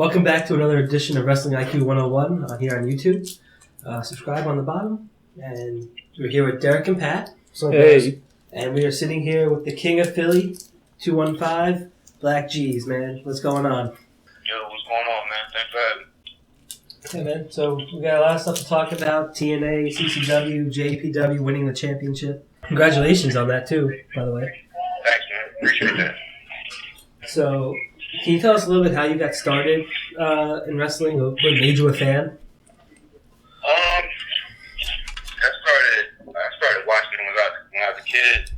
Welcome back to another edition of Wrestling IQ 101 here on YouTube. Subscribe on the bottom. And we're here with Derek and Pat. Hey. And we are sitting here with the King of Philly, 215, Blk Jeez, man. What's going on? Yo, what's going on, man? Thanks for having me. Hey, man. So we got a lot of stuff to talk about. TNA, CCW, JPW winning the championship. Congratulations on that, too, by the way. Thanks, man. Appreciate that. So, can you tell us a little bit how you got started in wrestling? What made you a fan? I started watching when I was a kid.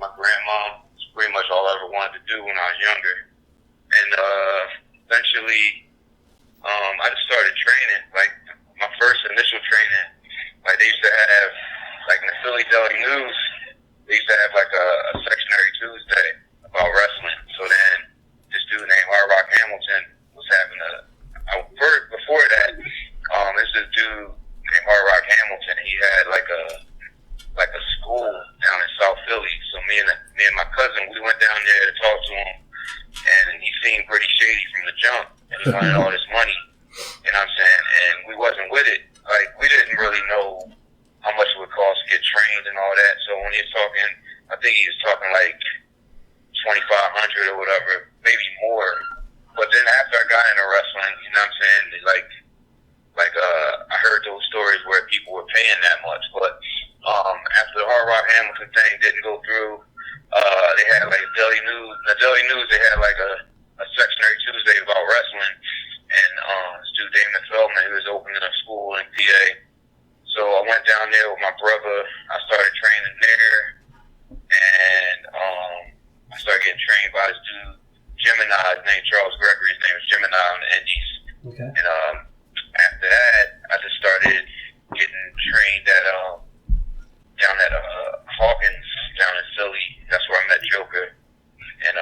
My grandma was pretty much all I ever wanted to do when I was younger. And eventually, I just started training. Like, my first initial training, like, they used to have, like, in the Philly Daily News, they used to have, like, a sectionary Tuesday about wrestling. So then, this dude named Ryback was having before that, there's this dude named Ryback. He had like a school down in South Philly. So me and my cousin, we went down there to talk to him, and he seemed pretty shady from the jump, and he wanted all this money. You know what I'm saying? And we wasn't with it. Like, we didn't really know how much it would cost to get trained and all that. So when he was talking, I think he was talking like $2,500 or whatever, maybe more. But then after I got into wrestling, you know what I'm saying, I heard those stories where people were paying that much. But after the Hard Rock Hamilton thing didn't go through, they had like Daily News. The Daily News, they had like a sectionary Tuesday about wrestling, and this dude Damon Feldman, he was opening a school in PA. So I went down there with my brother. I started training there, and I started getting trained by this dude, Gemini. His name Charles Gregory. His name is Gemini on the Indies. Okay. And after that, I just started getting trained at down at Hawkins down in Philly. That's where I met Joker. And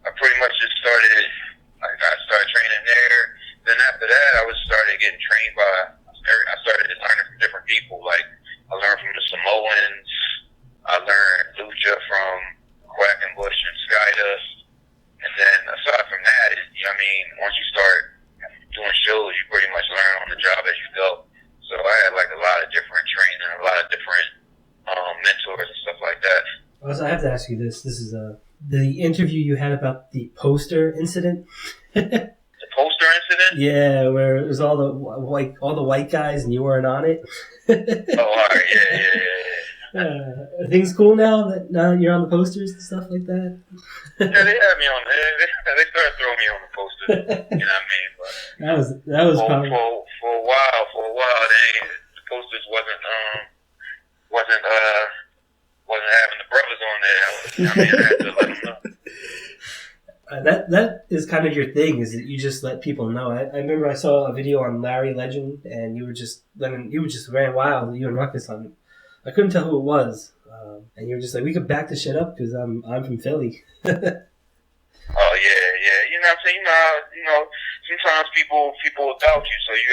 I pretty much just started. I started training there. Then after that, I started getting trained by. I started learning from different people. Like, I learned from the Samoans. I learned Lucha from Quackenbush and Skydust. And then aside from that, you know what I mean, once you start doing shows, you pretty much learn on the job as you go. So I had like a lot of different training, a lot of different mentors and stuff like that. I have to ask you this. This is the interview you had about the poster incident. The poster incident? Yeah, where it was all the white guys and you weren't on it. Oh, all right, yeah. Are things cool now that you're on the posters and stuff like that? Yeah, they had me on. They started throwing me on the poster. You know what I mean? But that was probably for a while. The posters wasn't having the brothers on there. I had to let them know. That is kind of your thing, is that you just let people know. I remember I saw a video on Larry Legend, and you just ran wild, you and Ruckus on it. I couldn't tell who it was, and you were just like, we could back this shit up because I'm from Philly. Oh yeah. You know what I'm saying? You know, sometimes people will doubt you, so you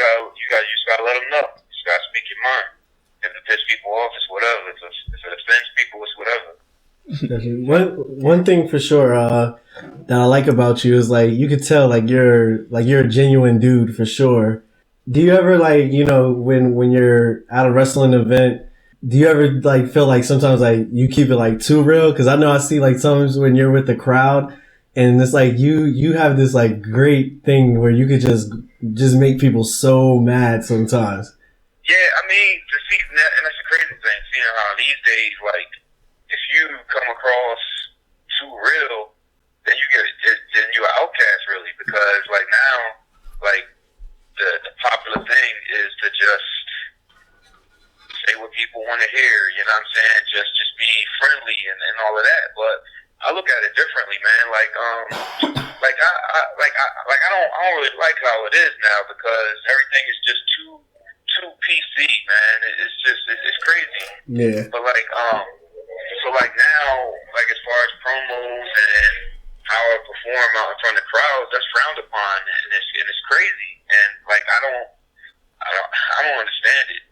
just gotta let them know. You just gotta speak your mind. If it piss people off, it's whatever. If it offends people, it's whatever. One thing for sure that I like about you is like you could tell like you're a genuine dude for sure. Do you ever like, you know, when you're at a wrestling event, do you ever like feel like sometimes like you keep it like too real? Because I know I see like sometimes when you're with the crowd and it's like you have this like great thing where you could just make people so mad sometimes. Yeah, I mean, and that's the crazy thing, seeing how these days, like, if you come across too real, then you're an outcast, really, because, like, now, like, the popular thing is to just say what people want to hear, you know what I'm saying? Just be friendly and all of that, but I look at it differently, man. Like, I don't really like how it is now because everything is just too PC, man. It's crazy. Yeah. But like, so like now, like as far as promos and how I perform out in front of crowds, that's frowned upon, and it's crazy. And like, I don't understand it.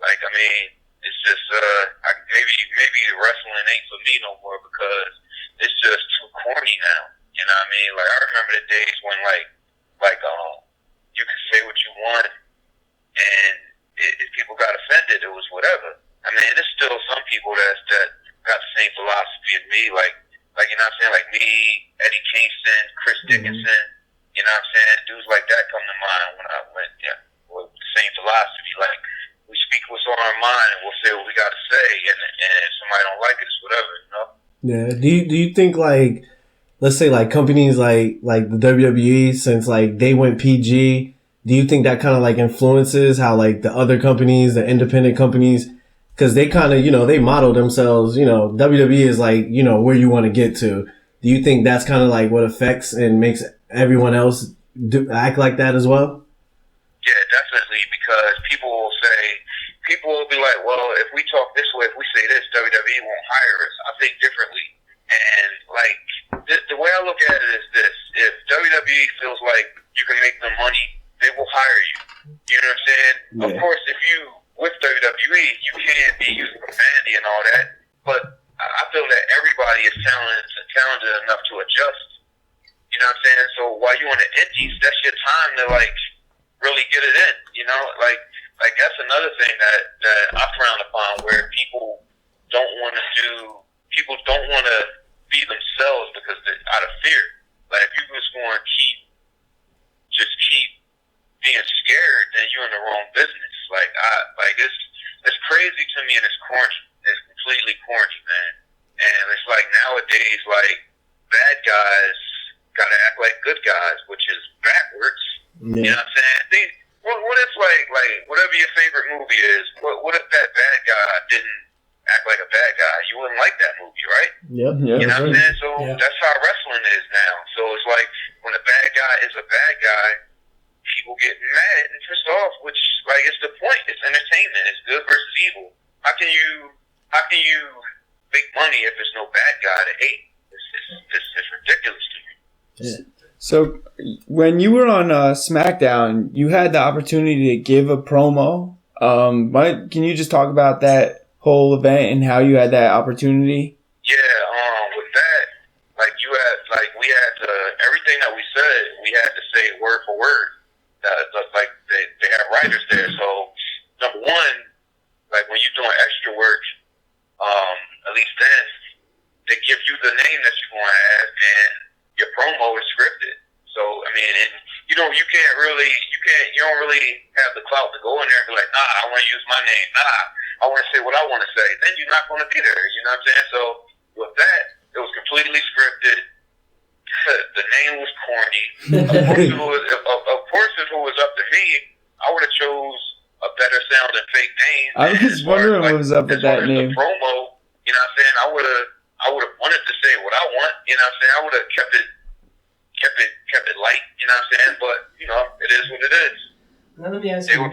Like, I mean, it's just maybe the wrestling ain't for me no more because it's just too corny now. You know what I mean? Like, I remember the days when like like you can say what you want, and if people got offended, it was whatever. I mean, there's still some people that got the same philosophy as me, like you know what I'm saying, like me, Eddie Kingston, Chris Dickinson, you know what I'm saying, dudes like that come to mind when I went, with the same philosophy, like we speak what's on our mind and we'll say what we got to say, and if somebody don't like it, it's whatever, you know. Yeah. Do you think like, let's say like companies like the WWE, since like they went PG, do you think that kind of like influences how like the other companies, the independent companies, because they kind of, you know, they model themselves, you know, WWE is like, you know, where you want to get to. Do you think that's kind of like what affects and makes everyone else act like that as well? Yeah, definitely, because people will be like, well, if we talk this way, if we say this, WWE won't hire us. I think differently. And like, the way I look at it is this: if WWE feels like you can make them money, they will hire you. You know what I'm saying? Yeah. Of course, if you with WWE, you can't be using profanity and all that. But I feel that everybody is talented enough to adjust. You know what I'm saying? So while you're on the indies, that's your time to like really get it in. You know, like that's another thing that I frown upon, where people don't want to be themselves because they're out of fear. Like if you're just going to keep being scared, then you're in the wrong business. It's crazy to me, and it's corny. It's completely corny, man. And it's like nowadays, like bad guys gotta act like good guys, which is backwards. Yeah. You know what I'm saying? What if like whatever your favorite movie is, what if that bad guy didn't act like a bad guy? You wouldn't like that movie, right? Yep. You know what I'm saying? So that's how wrestling is now. So it's like when a bad guy is a bad guy, people get mad and pissed off, which like it's the point. It's entertainment. It's good versus evil. How can you make money if there's no bad guy to hate? It's ridiculous to me. Yeah. So when you were on Smackdown, you had the opportunity to give a promo. Can you just talk about that whole event and how you had that opportunity? Yeah, with that, we had everything that we said, we had to say word for word. Like they have writers there. So number one, like when you're doing extra work, at least then they give you the name that you're going to have, and your promo is scripted. So I mean, and you don't really have the clout to go in there and be like, nah, I want to use my name. Nah, I want to say what I want to say. Then you're not going to be there. You know what I'm saying? So with that, it was completely scripted. The name was corny. Of course, if it was up to me, I would have chose a better sounding fake name. I was wondering what was up with that name. The promo, you know what I'm saying? I would have wanted to say what I want. You know what I'm saying? I would have kept it light. You know what I'm saying? But you know, it is what it is. Now let me ask you. They were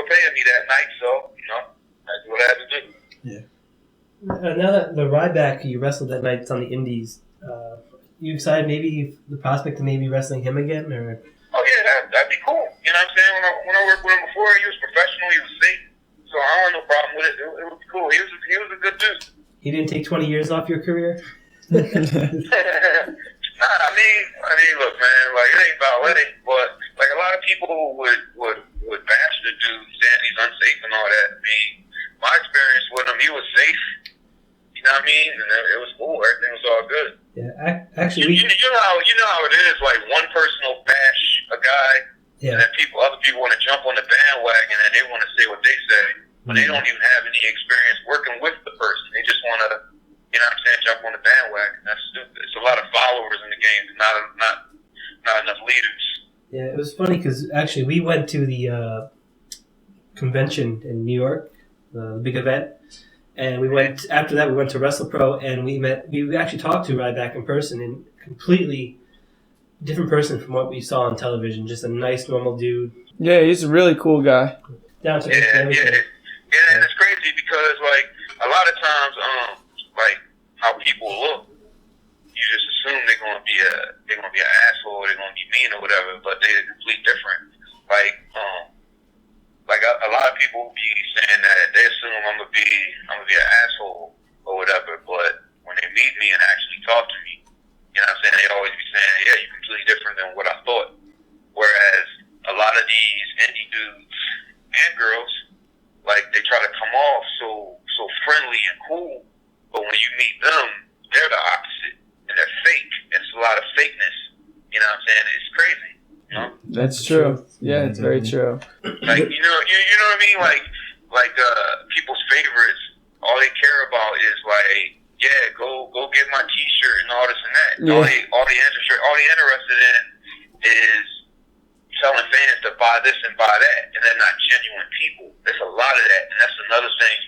paying me that night, so you know that's what I had to do. Yeah. Now that the Ryback you wrestled that night on the Indies, you excited maybe the prospect of maybe wrestling him again, or? Oh yeah, that'd be cool. You know what I'm saying? When I worked with him before, he was professional. He was safe, so I don't have no problem with it. It was cool. He was a good dude. He didn't take 20 years off your career. Nah, I mean, look, man. Like it ain't ballet, but like a lot of people would bash the dude, saying he's unsafe and all that. I mean, my experience with him, he was safe. You know what I mean? And it was cool. Everything was all good. Yeah, actually, you know how it is. Like one person will bash a guy, and then other people want to jump on the bandwagon and they want to say what they say, but they don't even have any experience working with the person. They just want to, you know what I'm saying, jump on the bandwagon. That's stupid. It's a lot of followers in the game, not enough leaders. Yeah, it was funny because actually we went to the convention in New York, the big event. And after that we went to WrestlePro, and we actually talked to Ryback in person, and completely different person from what we saw on television. Just a nice, normal dude. Yeah, he's a really cool guy. Yeah, and it's crazy because like a lot of times, like how people look, you just assume they're gonna be an asshole, they're gonna be mean or whatever, but they're completely different. Like a lot of people will be saying that they assume I'm gonna be an asshole or whatever, but when they meet me and actually talk to me, you know what I'm saying, they always be saying, yeah, you're completely different than what I thought. crazy. You know? That's true. Yeah, it's very true. Like, you know what I mean? Like people's favorites, all they care about is like, yeah, go get my T-shirt and all this and that. Yeah. All they interested in is telling fans to buy this and buy that, and they're not genuine people. There's a lot of that, and that's another thing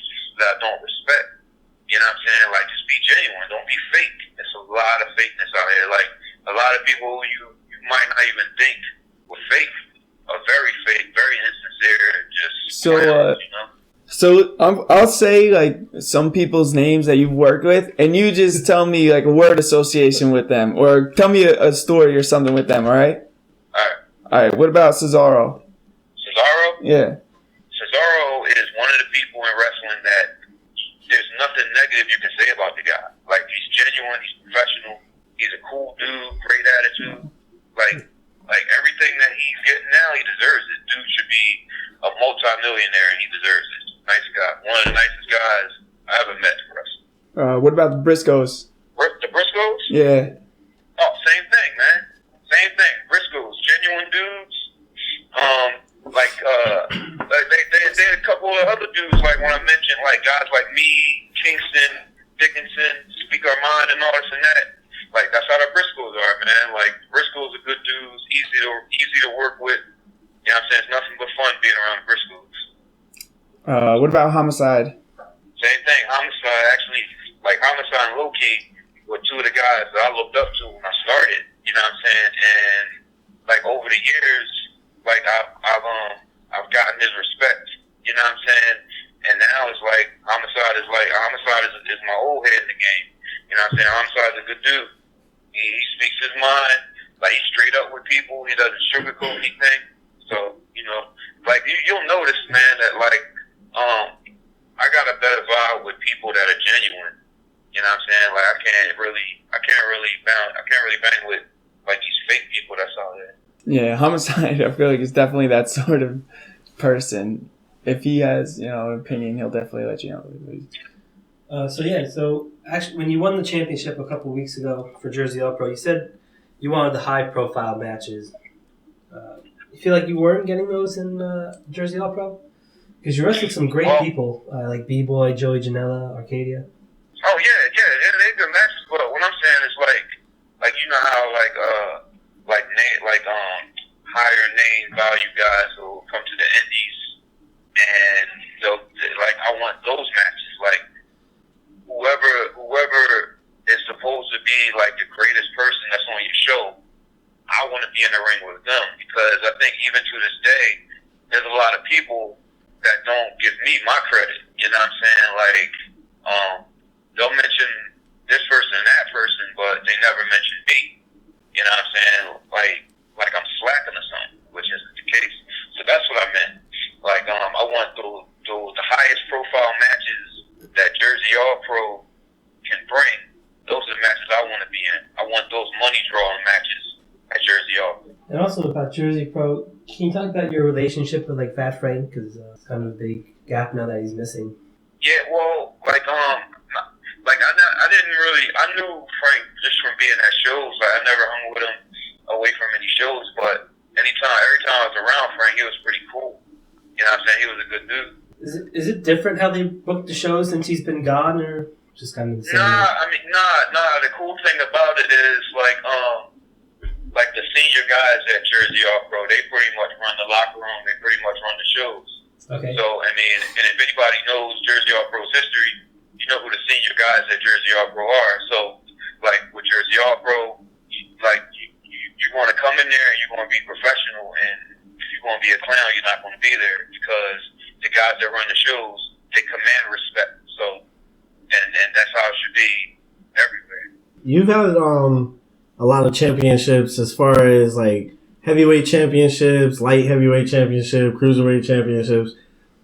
that I don't respect. You know what I'm saying? Like, just be genuine. Don't be fake. There's a lot of fakeness out here. Like, a lot of people you might not even think were fake are very fake, very insincere, just clowns, you know? So I'll say like some people's names that you've worked with, and you just tell me like a word association with them, or tell me a story or something with them. All right. All right. What about Cesaro? Cesaro? Yeah. Cesaro is one of the people in wrestling that there's nothing negative you can say about the guy. Like, he's genuine, he's professional, he's a cool dude, great attitude. Like everything that he's getting now, he deserves it. Dude should be a multi-millionaire, and he deserves it. Nice guy. One of the nicest guys I ever met in wrestling. What about the Briscoes? The Briscoes? Yeah. Oh, same thing, man. Same thing. Briscoes, genuine dudes. They had a couple of other dudes, like when I mentioned, like guys like me, Kingston, Dickinson, Speak Our Mind, and all this and that. Like, that's how the Briscoes are, man. Like, Briscoes are good dudes, easy to work with. You know what I'm saying? It's nothing but fun being around the Briscoes. What about Homicide? Same thing. Homicide, actually, like Homicide and Low-Key were two of the guys that I looked up to when I started. You know what I'm saying? And like over the years, like I've gotten his respect. You know what I'm saying? And now it's like Homicide is my old head in the game. You know what I'm saying? Homicide's a good dude. He speaks his mind. Like, he's straight up with people. He doesn't sugarcoat anything. So, you know, like you'll notice, man, that like I got a better vibe with people that are genuine. You know what I'm saying? Like, I can't really bang with like these fake people that's out there. Yeah, Homicide, I feel like is definitely that sort of person. If he has, you know, an opinion, he'll definitely let you know. So actually, when you won the championship a couple weeks ago for Jersey All Pro, you said you wanted the high-profile matches. You feel like you weren't getting those in Jersey All Pro? Because you wrestled some great people, like B-Boy, Joey Janela, Arcadia. Oh, yeah, they're good matches, but what I'm saying is like you know how higher name value guys will come to the indies, and they'll, like, I want those matches. Like, whoever is supposed to be like the greatest person that's on your show, I want to be in the ring with them, because I think even to this day, there's a lot of people that don't give me my credit. You know what I'm saying? Like, they'll mention this person and that person, but they never mention me. You know what I'm saying? Like I'm slacking or something, which isn't the case. So that's what I meant. Like, I want the highest profile matches that Jersey All Pro can bring. Those are the matches I want to be in. I want those money drawing matches at Jersey All Pro. And also about Jersey Pro, can you talk about your relationship with like Fat Frank? Because it's kind of a big gap now that he's missing. Yeah, well, I knew Frank just from being at shows. Like, I never hung with him away from any shows, but every time I was around Frank, he was pretty cool. You know what I'm saying? He was a good dude. Is it different how they book the shows since he's been gone, or just kind of the same? Nah. The cool thing about it is like the senior guys at Jersey All Pro, they pretty much run the locker room. They pretty much run the shows. Okay. So, I mean, and if anybody knows Jersey All Pro's history, you know who the senior guys at Jersey All Pro are. So, like, with Jersey All Pro, you want to come in there and you're going to be professional, and if you're going to be a clown, you're not going to be there, because the guys that run the shows, they command respect. So, and that's how it should be everywhere. You've had a lot of championships as far as like heavyweight championships, light heavyweight championship, cruiserweight championships.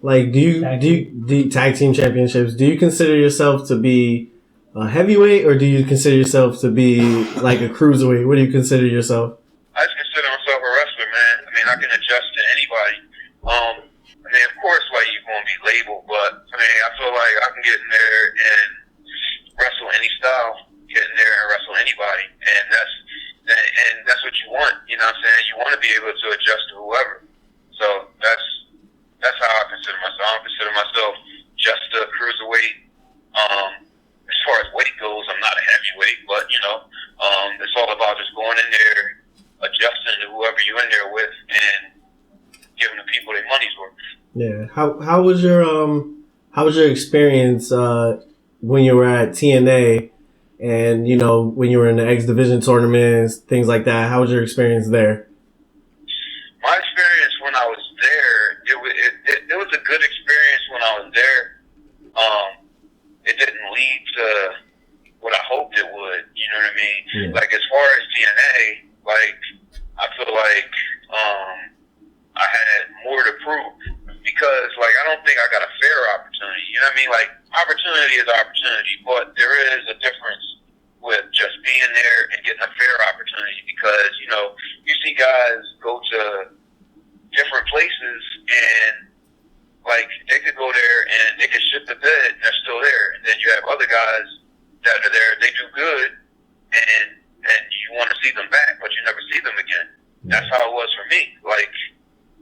Like, do you tag team championships? Do you consider yourself to be a heavyweight, or do you consider yourself to be like a cruiserweight? What do you consider yourself? I just consider myself a wrestler, man. I mean, I can adjust to anybody. I mean, of course, like, you're going to be labeled, but I mean, I feel like I can get in there and wrestle any style, get in there and wrestle anybody, and that's what you want. You know know what I'm saying? You want to be able to adjust to whoever. So that's how I consider myself. I don't consider myself just a cruiserweight. As far as weight goes, I'm not a heavyweight, but it's all about just going in there, adjusting to whoever you're in there with, and giving the people their money's worth. Yeah. How was your experience when you were at TNA, and when you were in the X Division tournaments, things like that? How was your experience there? My experience when I was there, it was a good experience when I was there. It didn't lead to what I hoped it would. You know what I mean? Yeah. Like as far as TNA, like I feel like I had more to prove because like I don't think I got a fair opportunity. You know what I mean? Like opportunity is opportunity, but there is a difference with just being there and getting a fair opportunity because you see guys go to different places and like they could go there and they could shit the bed and they're still there, and then you have other guys that are there, they do good, and you want to see them back, but you never see them again. That's how it was for me. Like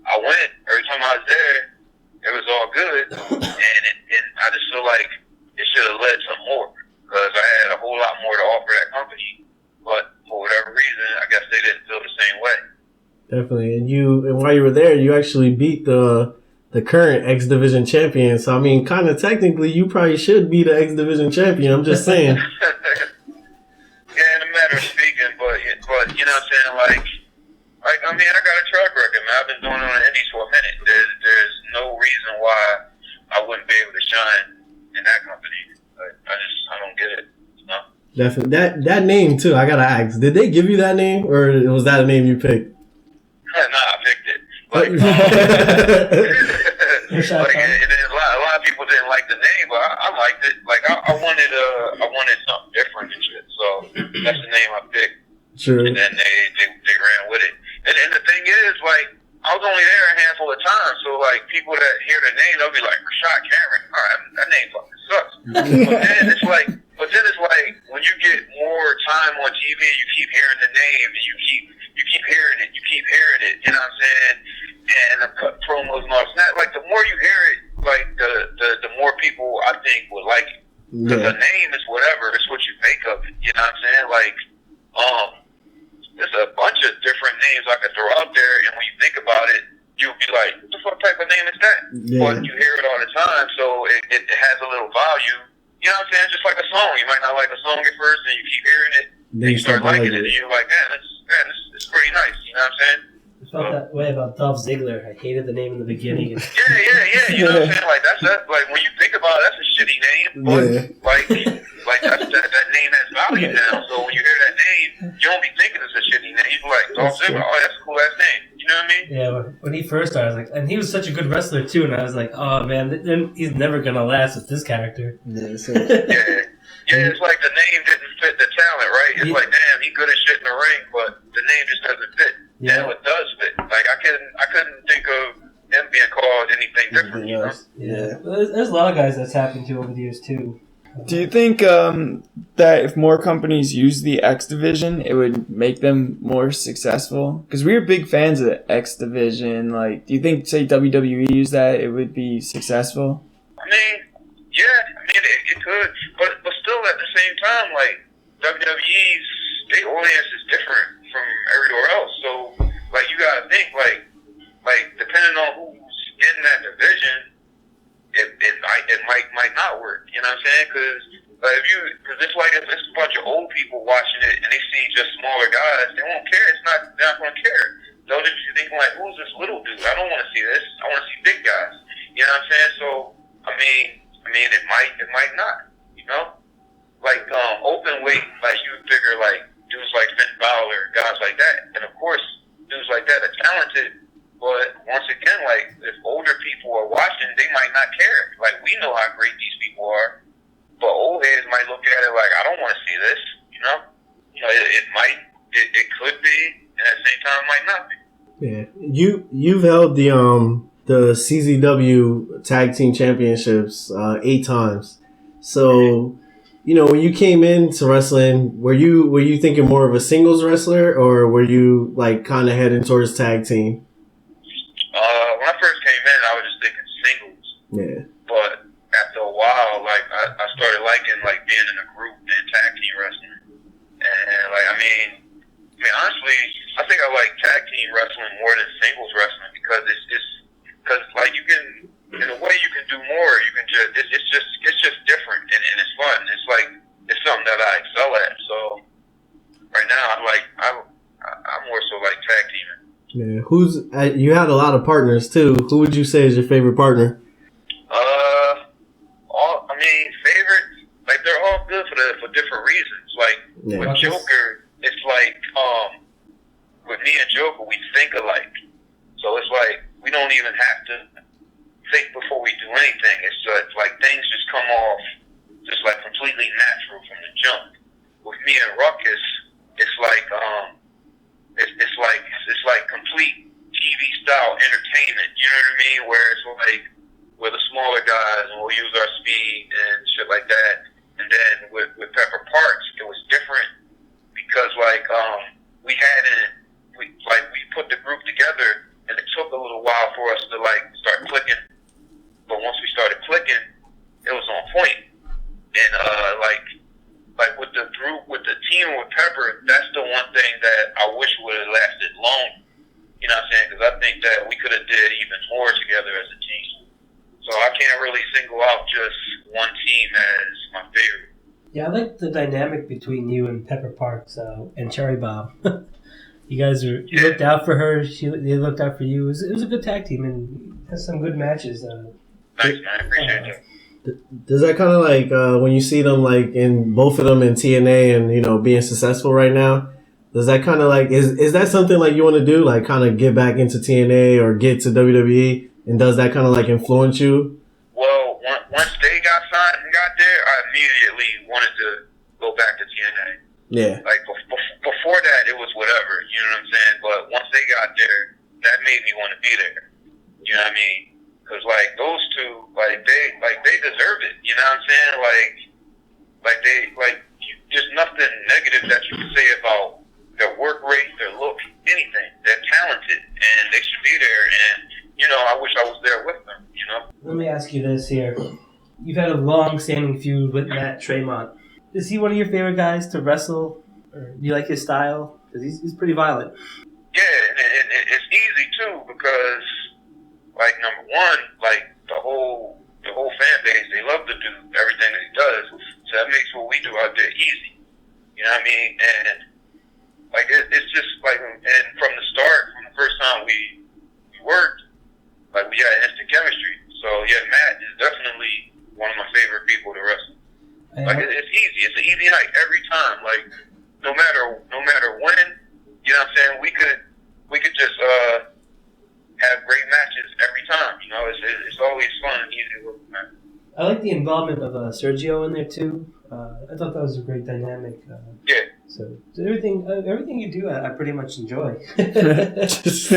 I went every time I was there, it was all good, and I just feel like it should have led to more because I had a whole lot more to offer that company, but for whatever reason, I guess they didn't feel the same way. Definitely, and while you were there, you actually beat the current X Division champion. So I mean, kind of technically, you probably should be the X Division champion. I'm just saying. Yeah, in a matter of speaking, but you know what I'm saying, like I mean, I got a track record, man. I've been doing it on the Indies for a minute. There's no reason why I wouldn't be able to shine in that company. I don't get it. Definitely. That name too. I gotta ask. Did they give you that name, or was that a name you picked? Nah, I picked it. Like, and then a lot of people didn't like the name, but I liked it. Like I wanted something different and shit. So that's the name I picked. True. And then they ran with it. And the thing is, like, I was only there a handful of times, so like people that hear the name, they'll be like, Rashad Cameron. All right, that name fucking sucks. But then it's like when you get more time on TV, you keep hearing the name, and you keep hearing it, you know what I'm saying? And the promos and all that. Like the more you hear it, like the more people I think would like it. Because the name is whatever, it's what you make of it. You know what I'm saying? Like, there's a bunch of different names I could throw out there, and when you think about it, you'll be like, what the fuck type of name is that? Yeah. But you hear it all the time, so it has a little value. You know what I'm saying? Just like a song. You might not like a song at first, and you keep hearing it, then you start liking it, and you're like, man, it's pretty nice. You know what I'm saying? I felt that way about Dolph Ziggler. I hated the name in the beginning. Yeah. You know what I'm saying? Like that's like when you think about it, that's a shitty name, but like that name has value now. So when you hear that name, you don't be thinking it's a shitty name. You be like Dolph Ziggler. Oh, that's a cool ass name. You know what I mean? Yeah. When he first started, I was like, and he was such a good wrestler too. And I was like, oh man, then he's never gonna last with this character. Yeah. It's like the name didn't fit the talent, right? It's like, damn, he good as shit in the ring, but the name just doesn't fit. Yeah, it does fit. Like I couldn't think of him being called anything different. You know? Yeah. There's a lot of guys that's happened to over the years too. Do you think that if more companies use the X Division, it would make them more successful? Because we were big fans of the X Division. Like, do you think, say, WWE used that, it would be successful? I mean, yeah. I mean, it could. But still, at the same time, like, WWE's, their audience is different from everywhere else. So, like, you gotta think, like depending on who's in that division, it might not work. You know what I'm saying? Because it's like if it's a bunch of old people watching it and they see just smaller guys, they won't care. They're not going to care. They'll just be thinking like, who's this little dude? I don't want to see this. I want to see big guys. You know what I'm saying? So I mean, it might not. You know, like open weight, like you would figure like dudes like Finn Balor, guys like that, and of course dudes like that are talented. But once again, like if older people are watching, they might not care. Like we know how great these people are, but old heads might look at it like, I don't want to see this. You know, it could be, and at the same time, it might not be. Yeah, you've held the CZW Tag Team Championships 8 times. So when you came into wrestling, were you thinking more of a singles wrestler, or were you like kind of heading towards tag team? When I first came in, I was just thinking singles. Yeah. But after a while, like I started liking like being in a group and tag team wrestling. And like I mean honestly, I think I like tag team wrestling more than singles wrestling because because like you can, in a way, you can do more. You can just it's just different and it's fun. It's like it's something that I excel at. So right now, I'm more so like tag teaming. Yeah, you had a lot of partners too. Who would you say is your favorite partner? Favorite, like they're all good for different reasons. Like with Joker, it's like with me and Joker, we think alike. So it's like we don't even have to think before we do anything. It's just like things just come off just like completely natural from the jump. With me and Ruckus, it's like it's like complete TV style entertainment. You know what I mean? Where it's like we're the smaller guys and we'll use our speed and shit like that. And then with Pepper Parks, it was different because we put the group together and it took a little while for us to like start clicking. But once we started clicking, it was on point. And like with the group, with the team with Pepper, that's the one thing that I wish would have lasted long. You know what I'm saying? Because I think that we could have did even more together as a team. So I can't really single out just one team as my favorite. Yeah, I like the dynamic between you and Pepper Parks and Cherry Bomb. You guys you looked out for her. They looked out for you. It was a good tag team and has some good matches. Thanks, man. I appreciate that. Does that kind of like when you see them like in both of them in TNA and being successful right now? Does that kind of like is that something like you want to do? Like kind of get back into TNA or get to WWE? And does that kind of like influence you? Well, once they got signed and got there, I immediately wanted to go back to TNA. Yeah. Like before that, it was whatever. You know what I'm saying? But once they got there, that made me want to be there. You know what I mean? Because like those two, they deserve it. You know what I'm saying? There's nothing negative that you can say about their work rate, their look, anything. They're talented and they should be there. And I wish I was there with them, Let me ask you this here. You've had a long-standing feud with Matt Tremont. Is he one of your favorite guys to wrestle? Or do you like his style? Because he's pretty violent. Yeah, and it's easy, too, because, like, number one, like, the whole fan base, they love to do everything that he does. So that makes what we do out there easy. You know what I mean? And, like, it's just, like, and from the start, from the first time we worked, like, we had instant chemistry. So, yeah, Matt is definitely one of my favorite people to wrestle. Like, it's easy. It's an easy night every time. Like, no matter when, you know what I'm saying, we could just have great matches every time. It's always fun and easy to work with Matt. I like the involvement of Sergio in there, too. I thought that was a great dynamic. Yeah. So everything you do, I pretty much enjoy. Thanks,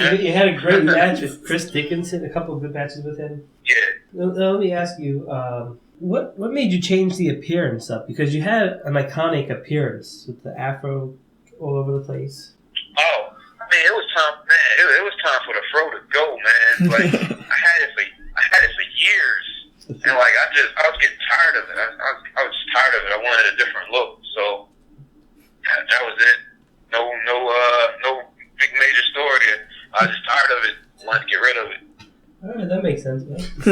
man. You had a great match with Chris Dickinson, a couple of good matches with him. Yeah. Now, let me ask you, what made you change the appearance up? Because you had an iconic appearance with the afro all over the place. Oh, I mean, it was time, man. It was time for the fro to go, man. Like I had it for years, and like I was getting tired of it. I was just tired of it. I wanted a different look, so. That was it. No big major story. I was just tired of it. Wanted to get rid of it. All right, that makes sense, man. Plus,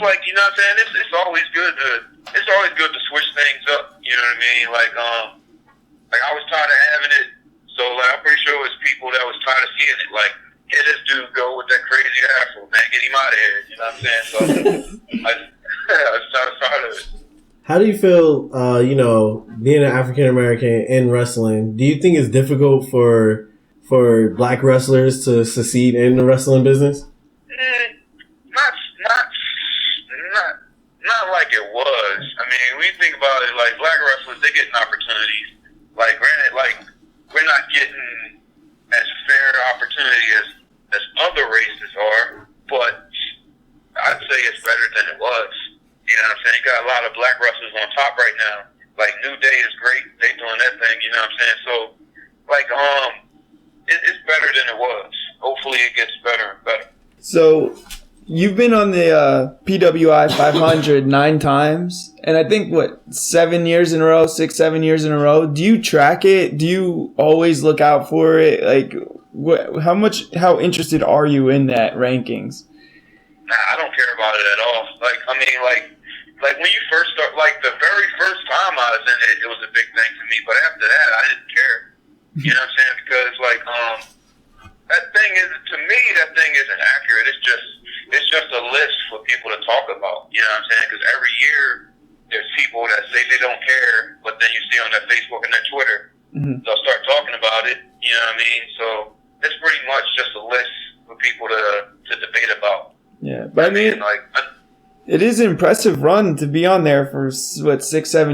like, you know what I'm saying? It's always good to switch things up. You know what I mean? Like I was tired of having it, so like I'm pretty sure it was people that was tired of seeing it. Like, here this dude go with that crazy afro, man, get him out of here. You know what I'm saying? So I was tired of it. How do you feel, being an African American in wrestling? Do you think it's difficult for black wrestlers to succeed in the wrestling business? Not like it was. I mean, when you think about it, like black wrestlers, they get opportunities. Like, granted, like we're not getting as fair opportunity as other races are, but I'd say it's better than it was. You know what I'm saying? You got a lot of black wrestlers on top right now. Like New Day is great. They doing their thing. You know what I'm saying? So like it's better than it was. Hopefully it gets better and better. So you've been on the PWI 500 9 times, and I think 7 years in a row, 6-7 years in a row. Do you track it? Do you always look out for it? Like, how interested are you in that rankings? Nah, I don't care about it at all. Like, I mean, like when you first start, like the very first time I was in it, it was a big thing to me. But after that, I didn't care. You know what I'm saying? Because like that thing isn't accurate. It's just a list for people to talk about. You know what I'm saying? Because every year there's people that say they don't care, but then you see on their Facebook and their Twitter, they'll start talking about it. You know what I mean? So it's pretty much just a list for people to debate about. Yeah, but I mean, it is an impressive run to be on there for 6-7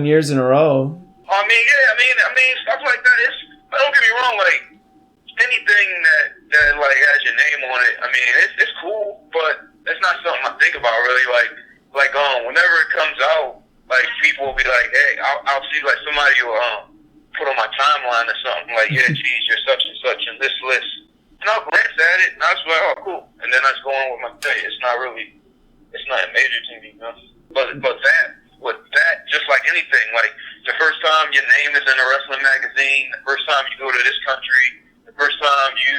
years in a row. I mean, yeah, I mean, stuff like that. Don't get me wrong, like anything that like has your name on it. I mean, it's cool, but it's not something I think about really. Like whenever it comes out, like people will be like, hey, I'll see like somebody will put on my timeline or something like, yeah, geez, you're such and such in this list, and I'll glance at it and I'll just be like, oh, cool, and then I just go on with my day. It's not major to me, you know. But that, just like anything, like the first time your name is in a wrestling magazine, the first time you go to this country, the first time you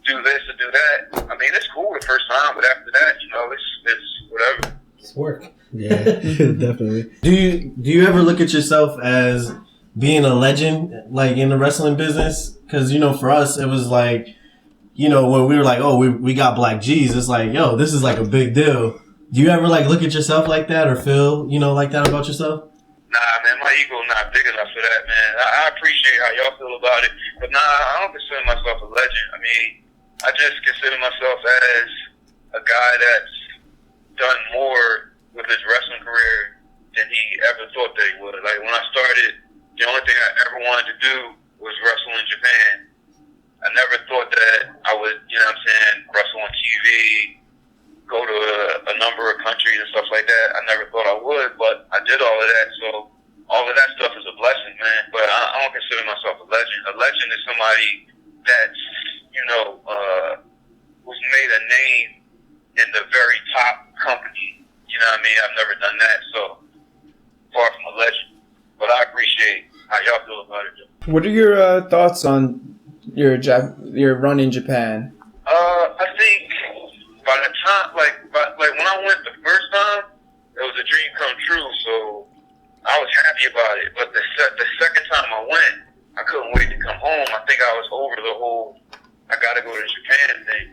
do this or do that. I mean, it's cool the first time, but after that, you know, it's whatever. It's work. Yeah, definitely. Do you ever look at yourself as being a legend, like in the wrestling business? Because, you know, for us, it was like, you know, when we were like, oh, we got Blk Jeez, it's like, yo, this is like a big deal. Do you ever like look at yourself like that or feel, you know, like that about yourself? Nah, man, my ego not big enough for that, man. I appreciate how y'all feel about it, but nah, I don't consider myself a legend. I mean, I just consider myself as a guy that's done more with his wrestling career than he ever thought that he would. Like, when I started, the only thing I ever wanted to do was wrestle in Japan. I never thought that I would, you know what I'm saying, wrestle on TV, go to a number of countries and stuff like that. I never thought I would, but I did all of that. So all of that stuff is a blessing, man. But I don't consider myself a legend. A legend is somebody that's, you know, who's made a name in the very top company. You know what I mean? I've never done that. So far from a legend. But I appreciate how y'all feel about it. What are your thoughts on your run in Japan? I think by the time, like when I went the first time, it was a dream come true. So I was happy about it. But the second time I went, I couldn't wait to come home. I think I was over the whole I gotta go to Japan thing.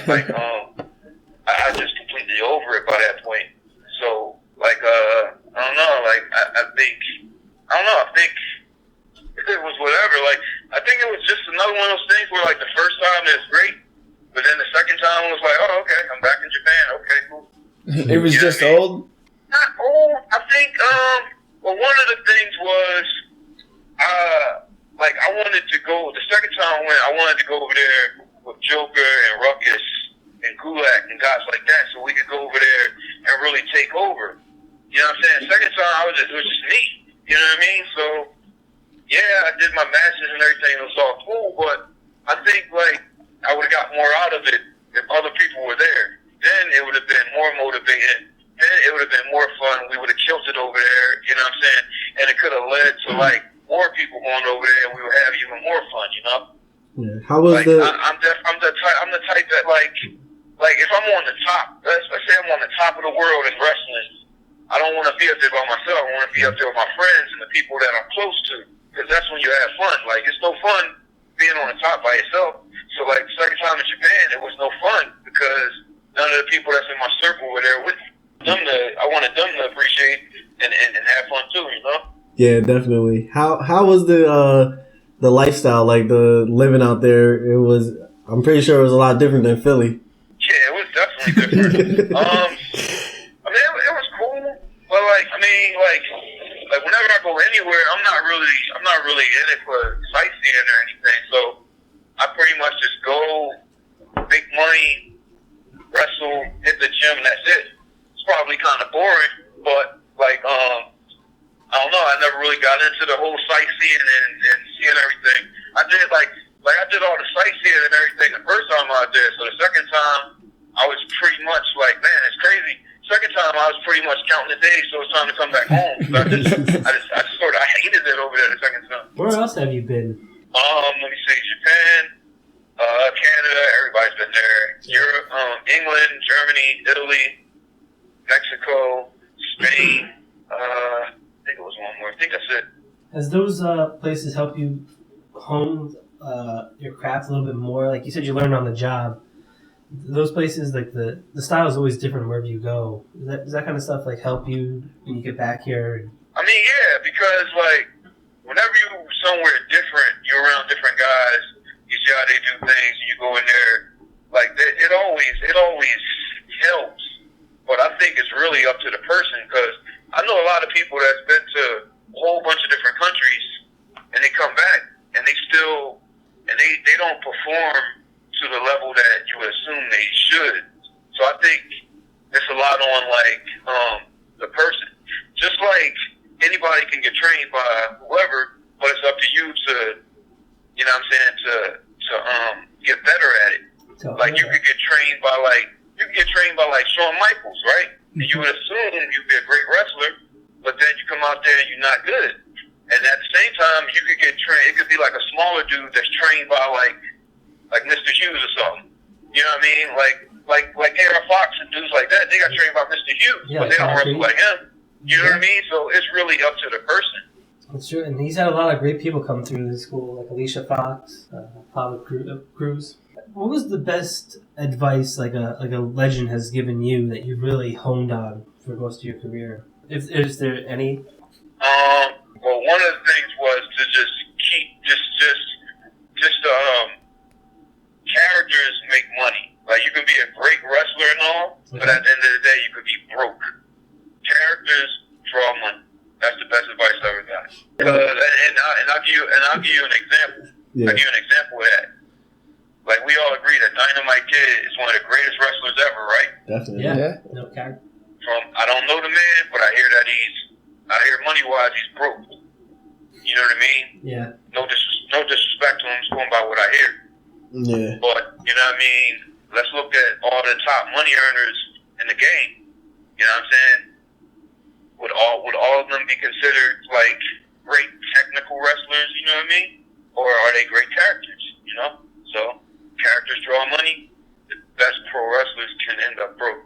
Like I just completely over it by that point. So like I don't know. Like I think it was whatever. Like I think it was just another one of those things where like the first time it was great. But then the second time it was like, oh, okay, I'm back in Japan. Okay, cool. It was just old? Not old. I think, well, one of the things was, like, I wanted to go, the second time I went, I wanted to go over there with Joker and Ruckus and Gulak and guys like that so we could go over there and really take over. You know what I'm saying? Second time, it was just me. You know what I mean? So, yeah, I did my matches and everything. It was all cool, but I think, like, I would have got more out of it if other people were there. Then it would have been more motivating. Then it would have been more fun. We would have killed it over there. You know what I'm saying? And it could have led to like more people going over there, and we would have even more fun. You know? Yeah. How was like, I'm the type that like if I'm on the top, let's say I'm on the top of the world in wrestling, I don't want to be up there by myself. I want to be up there with my friends and the people that I'm close to, because that's when you have fun. Like it's no fun being on the top by yourself. So, like, the second time in Japan, it was no fun because none of the people that's in my circle were there with me. I wanted them to appreciate and have fun too, you know? Yeah, definitely. How was the lifestyle, like the living out there? I'm pretty sure it was a lot different than Philly. Yeah, it was definitely different. I mean, it was cool, but like whenever I go anywhere, I'm not really in it for sightseeing or anything, so I pretty much just go, make money, wrestle, hit the gym, and that's it. It's probably kind of boring, but into the whole sightseeing and seeing everything. I did I did all the sightseeing and everything the first time I was there. So the second time, I was pretty much like, man, it's crazy. Second time, I was pretty much counting the days, so it's time to come back home. So I hated it over there the second time. Where else have you been? Let me see, Japan, Canada, everybody's been there. Europe, England, Germany, Italy, Mexico, Spain. I think it was one more. I think that's it. Has those places helped you hone your craft a little bit more? Like you said, you learned on the job. Those places, like the style is always different wherever you go. Does that kind of stuff like help you when you get back here? I mean, yeah, because like whenever you're somewhere different, you're around different guys. You see how they do things, and you go in there. Like it always helps. But I think it's really up to the person, because I know a lot of people that's been to a whole bunch of different countries, and they come back and they don't perform to the level that you would assume they should. So I think it's a lot on the person. Just like anybody can get trained by whoever, but it's up to you to, you know what I'm saying, to get better at it. Like you could get trained by Shawn Michaels, right? And you would assume you'd be a great wrestler, but then you come out there and you're not good. And at the same time, you could get trained. It could be like a smaller dude that's trained by like Mr. Hughes or something. You know what I mean? Like Aaron Fox and dudes like that, they got trained by Mr. Hughes, but they don't wrestle like him. You know what I mean? So it's really up to the person. That's true, and he's had a lot of great people come through this school, like Alicia Fox, Pablo Cruz. What was the best advice like a legend has given you that you really honed on for most of your career? Is there any? Well, one of the things was to just keep characters make money. Like you can be a great wrestler and all, but at the end of the day, you could be broke. Characters draw money. That's the best advice I ever got. And I'll give you an example. Yeah. I'll give you an example of that. Like we all agree that Dynamite Kid is one of the greatest wrestlers ever, right? Definitely. Yeah. No character. I don't know the man, but I hear that money wise he's broke. You know what I mean? Yeah. No disrespect to him, just going by what I hear. Yeah. But, you know what I mean? Let's look at all the top money earners in the game. You know what I'm saying? Would all of them be considered, like, great technical wrestlers, you know what I mean? Or are they great characters, you know? So, characters draw money. The best pro wrestlers can end up broke.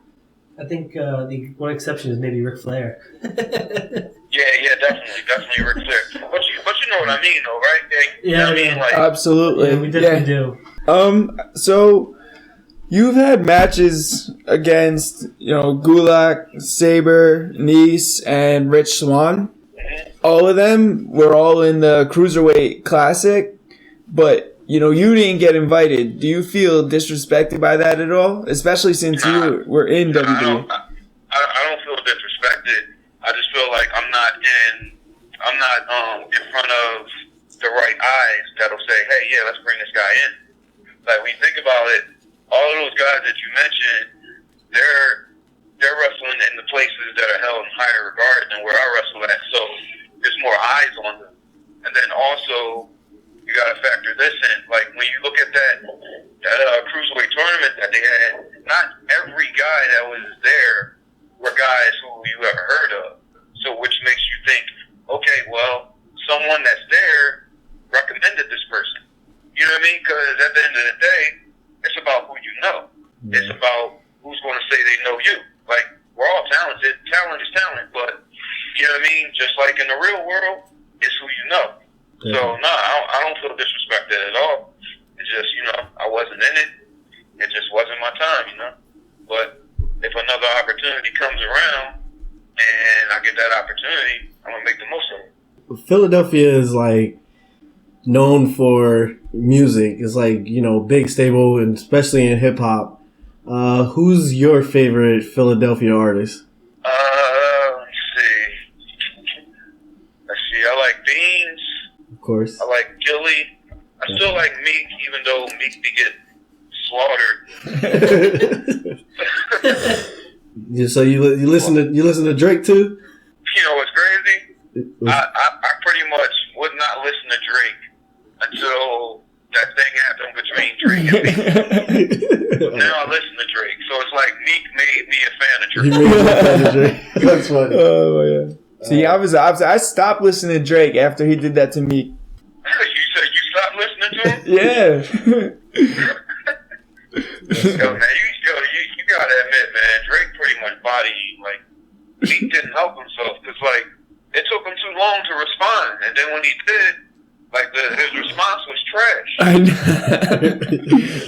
I think the one exception is maybe Ric Flair. Yeah, definitely Ric Flair. But you know what I mean, though, right? You know what I mean? Like, absolutely. Yeah, we definitely do. So you've had matches against, Gulak, Sabre, Nice, and Rich Swann. mm-hmm. All of them were all in the Cruiserweight Classic, but you didn't get invited. Do you feel disrespected by that at all? Especially since you were in WWE. I don't feel disrespected. I just feel like I'm not in front of the right eyes that'll say, hey, yeah, let's bring this guy in. Like, when you think about it, all of those guys that you mentioned, they're wrestling in the places that are held in higher regard than where I wrestle at. So there's more eyes on them. And then also, you got to factor this in. Like, when you look at that Cruiserweight tournament that they had, not every guy that was there were guys who you ever heard of. So, which makes you think, okay, well, someone that's there recommended this person. You know what I mean? Because at the end of the day, it's about who you know. Yeah. It's about who's going to say they know you. Like, we're all talented. Talent is talent. But, you know what I mean? Just like in the real world, it's who you know. Yeah. So, no, I don't feel disrespected at all. It's just, I wasn't in it. It just wasn't my time, But if another opportunity comes around and I get that opportunity, I'm going to make the most of it. Philadelphia is like known for music. It's like, big stable, and especially in hip hop. Who's your favorite Philadelphia artist? Let's see. I like Beans. Of course. I like Gilly. I still like Meek, even though Meek be getting slaughtered. So you listen to Drake too? You know what's crazy? I pretty much would not listen to Drake until that thing happened between Drake and Meek. Now I listen to Drake. So it's like Meek made me a fan of Drake. He made you a fan of Drake. That's funny. Oh, yeah. See, I stopped listening to Drake after he did that to Meek. You said you stopped listening to him? Yeah. Yo, man, you gotta admit, man, Drake pretty much bodied you. Like, Meek didn't help himself because, like, it took him too long to respond, and then when he did, like, his response was trash. I know.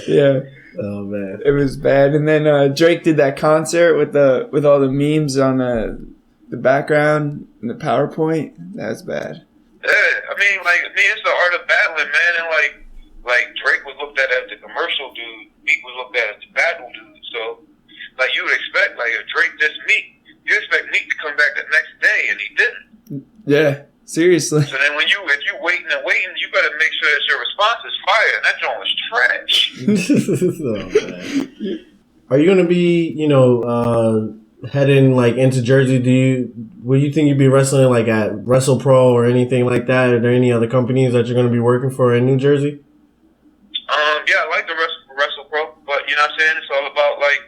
Yeah. Oh man, it was bad. And then Drake did that concert with all the memes on the background and the PowerPoint. That was bad. Yeah, it's the art of battling, man, and like Drake was looked at as the commercial dude, Meek was looked at as the battle dude. So, like, you would expect, like, if Drake dissed Meek, you expect Meek to come back the next day, and he didn't. Yeah, seriously. So then if you're waiting and waiting, you better make sure that your response is fire, and that joint was trash. Oh, man. Are you gonna be, heading like into Jersey? Would you think you'd be wrestling like at WrestlePro or anything like that? Are there any other companies that you're gonna be working for in New Jersey? Yeah, I like the WrestlePro, but you know what I'm saying? It's all about, like,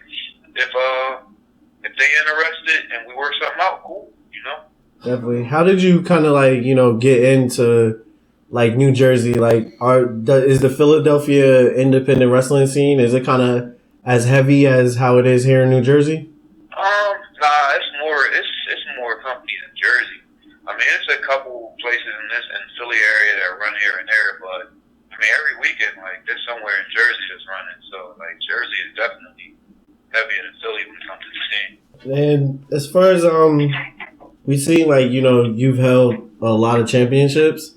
if they interested and we work something out, cool, you know? Definitely. How did you kind of like, get into like New Jersey? Like, is the Philadelphia independent wrestling scene, is it kind of as heavy as how it is here in New Jersey? Nah, it's more companies in Jersey. I mean, it's a couple places in the Philly area that run here and there, but I mean, every weekend, like, there's somewhere in Jersey that's running. So, like, Jersey is definitely heavier than Philly when it comes to the scene. And as far as we see, like, you've held a lot of championships.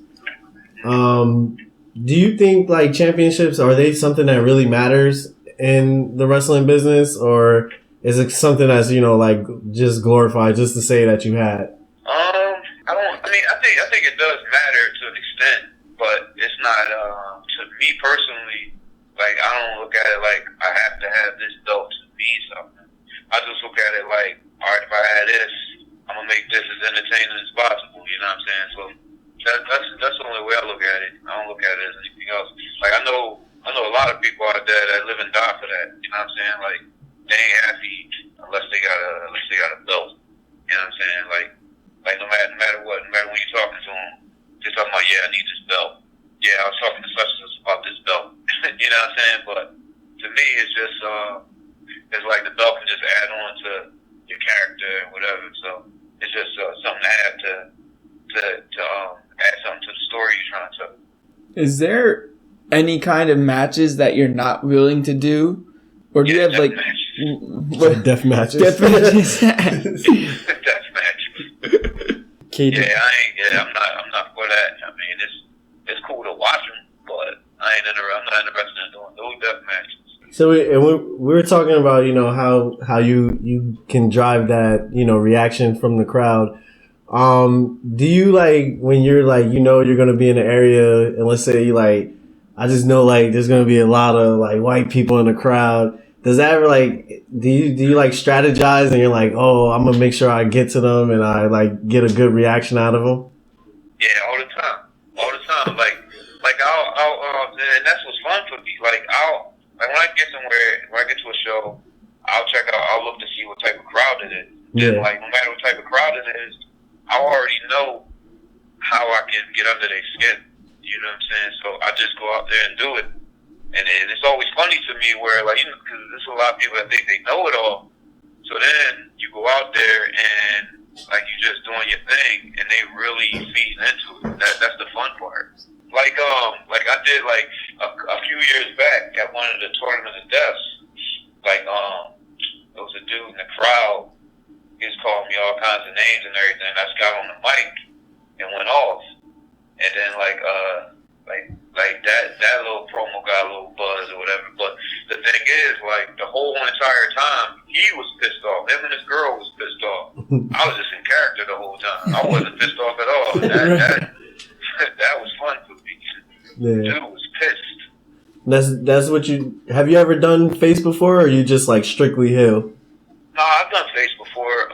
Do you think like championships, are they something that really matters in the wrestling business, or is it something that's like just glorified just to say that you had? I think it does matter to an extent, but it's not. To me personally, like, I don't look at it like I have to have this belt to mean something. I just look at it like, all right, if I had this, I'm gonna make this as entertaining as possible. You know what I'm saying? So that's the only way I look at it. I don't look at it as anything else. Like, I know a lot of people out there that live and die for that. You know what I'm saying? Like, they ain't happy unless they got a belt. You know what I'm saying? Like no matter what, no matter when you're talking to them, they're talking about, yeah, I need this belt. Yeah, I was talking to such and such about this belt. You know what I'm saying? But to me, it's just it's like the belt can just add on to your character and whatever. So it's just something to add to add something to the story you're trying to tell. Is there any kind of matches that you're not willing to do, or do you have like death matches? Death matches. Death matches. I'm not for that. I mean, it's cool to watch them, but I'm not interested in doing no death matches. So we were talking about how you can drive that reaction from the crowd. Do you like when you're like you're gonna be in an area and let's say I just know like there's gonna be a lot of like white people in the crowd. Does that ever like do you like strategize and you're like, oh, I'm gonna make sure I get to them and I like get a good reaction out of them? Yeah, all the time. Like I'll and that's what's fun for me. Like when I get somewhere, when I get to a show, I'll look to see what type of crowd it is. Yeah. And like no matter what type of crowd it is, I already know how I can get under their skin. You know what I'm saying? So I just go out there and do it. And it's always funny to me where, like, because there's a lot of people that think they know it all. So then you go out there and, like, you're just doing your thing, and they really feed into it. That's the fun part. Like I did, like, a few years back at one of the Tournament of Deaths. Like, there was a dude in the crowd. He was calling me all kinds of names and everything. I just got on the mic and went off. And then, like that little promo got a little buzz or whatever. But the thing is, like, the whole entire time, he was pissed off. Him and his girl was pissed off. I was just in character the whole time. I wasn't pissed off at all. That was fun for me. Yeah. Dude was pissed. That's what have you ever done face before, or are you just like strictly heel? No, I've done face before.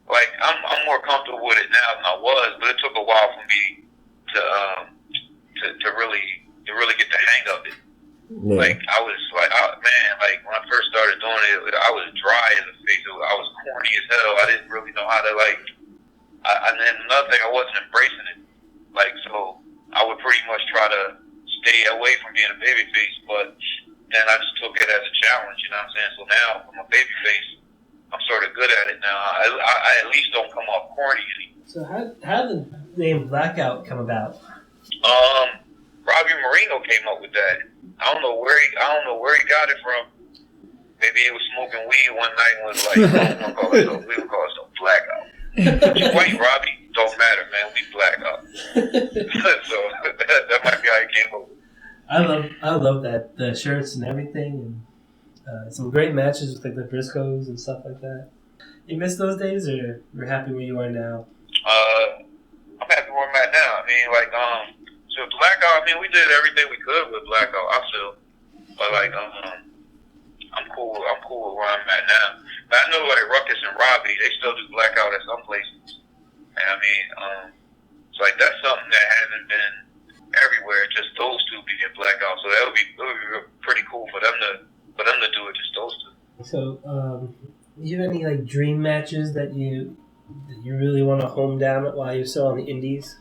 Like I'm more comfortable with it now than I was, but it took a while for me to really get the hang of it. Yeah. Like I was like, oh, man, like when I first started doing it, I was dry in the face. I was corny as hell. I didn't really know how to and then another thing, I wasn't embracing it. Like so, I would pretty much try to stay away from being a babyface, but then I just took it as a challenge. You know what I'm saying? So now I'm a babyface. I'm sort of good at it now. I at least don't come off corny anymore. So how did the name Blackout come about? Robbie Marino came up with that. I don't know where he got it from. Maybe he was smoking weed one night and was like, we would call ourselves Blackout. You white, Robbie, don't matter, man. We Blackout. So that might be how he came up with it. I love that, the shirts and everything, and some great matches with like the Briscoes and stuff like that. You miss those days, or you're happy where you are now? I'm happy where I'm at now. I mean, so Blackout, I mean, we did everything we could with Blackout, I feel. But I'm cool with where I'm at now. But I know like Ruckus and Robbie, they still do Blackout at some places. And I mean, it's like that's something that hasn't been everywhere, just those two being Blackout. So that would be pretty cool for them to do it, just those two. So, you have any like dream matches that you really want to home down while you're still on the indies?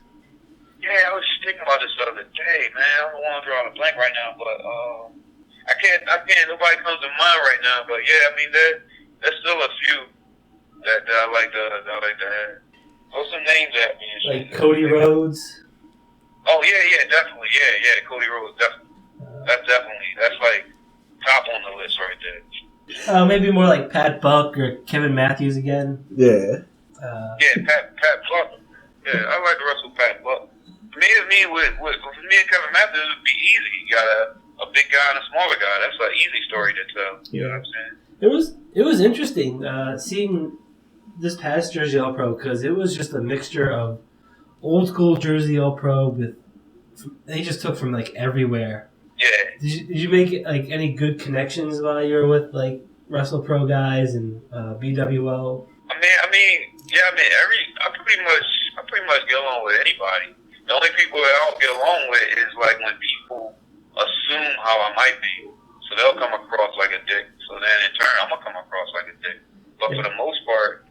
Yeah, I was just thinking about this the other day, man. I don't want to draw a blank right now, but I can't. Nobody comes to mind right now, but yeah, I mean, there's still a few that I like to have. What's some names that? Like Cody Rhodes. Oh yeah, definitely, yeah. Cody Rhodes, definitely. That's like top on the list right there. Maybe more like Pat Buck or Kevin Matthews again. Yeah. Pat Buck. Yeah, I like to wrestle Pat Buck. Me and Kevin Matthews, it would be easy. You got a big guy and a smaller guy. That's an easy story to tell. You know what I'm saying? It was interesting seeing this past Jersey All Pro, because it was just a mixture of old school Jersey All Pro they just took from like everywhere. Yeah. Did you make like any good connections while you were with like Wrestle Pro guys and BWO? I pretty much get along with anybody. The only people that I don't get along with is like when people assume how I might be. So they'll come across like a dick. So then in turn, I'm going to come across like a dick. But for the most part,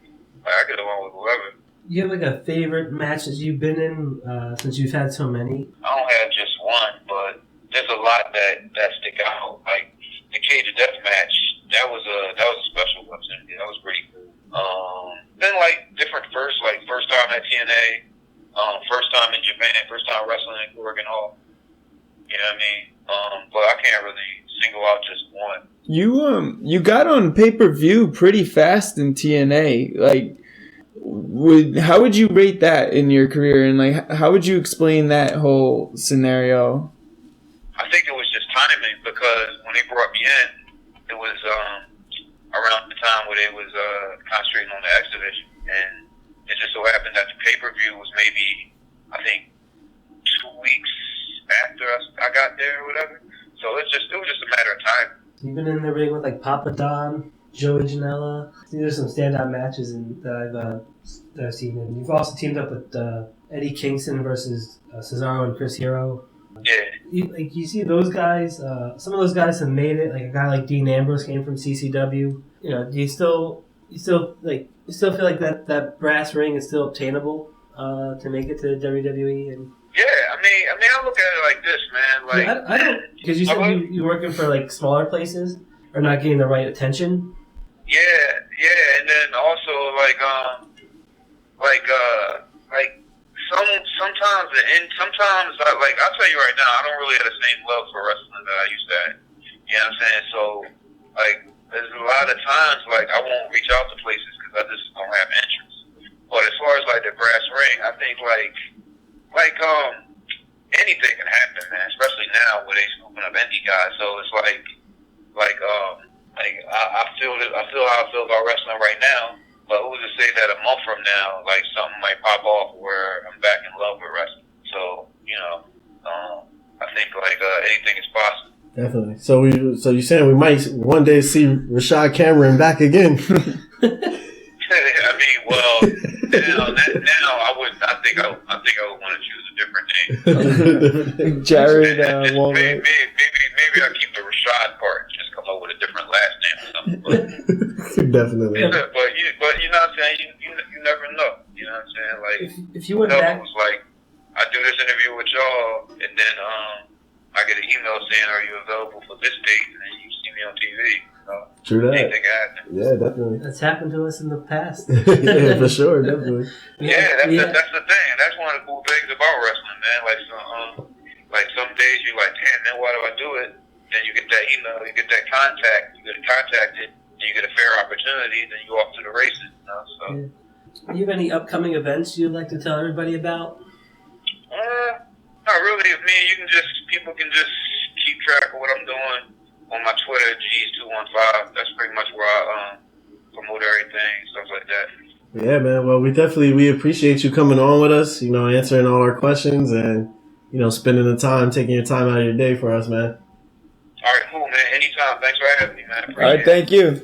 like, I get along with whoever. You have like a favorite match that you've been in since you've had so many? I don't have just one, but there's a lot that stick out. Like the Cage of Death match, that was a special opportunity. That was pretty cool. Then like different first time at TNA, first time in Japan, first time wrestling in Oregon Hall. You know what I mean? But I can't really single out just one. You got on pay-per-view pretty fast in TNA. Like, how would you rate that in your career, and like how would you explain that whole scenario? I think it was just timing, because when they brought me in, it was around the time where they was concentrating on the X Division, and it just so happened that the pay-per-view was maybe, I think, 2 weeks after I got there or whatever. So it was just a matter of time. You've been in the ring with like Papa Don, Joey Janela. These are some standout matches that I've seen. And you've also teamed up with Eddie Kingston versus Cesaro and Chris Hero. Yeah. You see those guys. Some of those guys have made it. Like a guy like Dean Ambrose came from CCW. You know, do you still feel like that brass ring is still obtainable to make it to WWE? And yeah, I mean, I look at it like this, man. Like, yeah, I don't, because you said you're working for like smaller places or not getting the right attention. Yeah, and then also sometimes I'll tell you right now, I don't really have the same love for wrestling that I used to have. You know what I'm saying? So like, there's a lot of times like I won't reach out to places because I just don't have interest. But as far as like the brass ring, I think anything can happen, man. Especially now where they scooping up indie guys. So it's I feel how I feel about wrestling right now. But who's to say that a month from now, like something might pop off where I'm back in love with wrestling? So I think anything is possible. Definitely. So you're saying we might one day see Rashad Cameron back again? I mean, well, think I would want to choose a different name. Jared Just Walter. maybe I'll keep the Rashad part. Just come up with a different last name or something. But, Definitely. but you know what I'm saying? You never know. You know what I'm saying? Like, if you went back, it was like, I do this interview with y'all, and then I get an email saying, "Are you available for this date?" And then you see me on TV. You know? True that. Anything can happen. Yeah, definitely. that's happened to us in the past. Yeah, for sure, definitely. Yeah, that's the thing. That's one of the cool things about wrestling, man. Like some days you're like, damn, man, why do I do it? Then you get that email, you get that contact, you get contacted, and you get a fair opportunity, then you off to the races. You know? So, Do you have any upcoming events you'd like to tell everybody about? not really. People can just keep track of what I'm doing on my Twitter, Jeez215. That's pretty much where I promote everything, stuff like that. Yeah, man. Well, we appreciate you coming on with us, answering all our questions and, spending the time, taking your time out of your day for us, man. All right, cool, man. Anytime. Thanks for having me, man. All right, thank you.